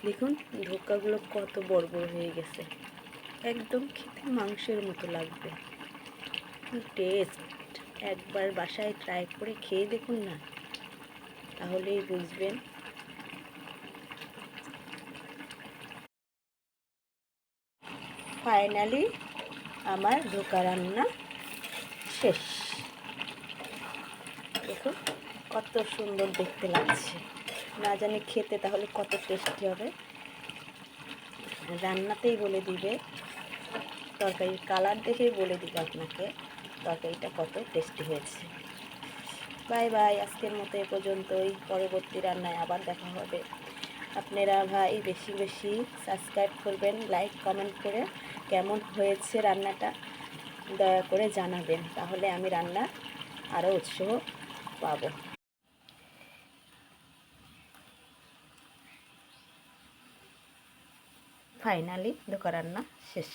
দেখুন ধোকাগুলো কত বড় বড় হয়ে গেছে, একদম খেতে মাংসের মতো লাগবে। কি টেস্ট! একবার বাসায় ট্রাই করে খেয়ে দেখুন না, তাহলেই বুঝবেন। ফাইনালি আমার ধোকা রান্না শেষ। দেখুন কত সুন্দর দেখতে লাগছে, না জানি খেতে তাহলে কত টেস্টি হবে। রান্নাতেই বলে দিবে, তরকারির কালার দেখেই বলে দিবে আপনাকে তরকারিটা কত টেস্টি হয়েছে। বাই বাই, আজকের মতো এ পর্যন্তই। পরবর্তী রান্নায় আবার দেখা হবে। আপনারা ভাই বেশি বেশি সাবস্ক্রাইব করবেন, লাইক কমেন্ট করে কেমন হয়েছে রান্নাটা দয়া করে জানাবেন, তাহলে আমি রান্না আরও উৎসাহ পাবো। ফাইনালি ধোকা রান্না শেষ।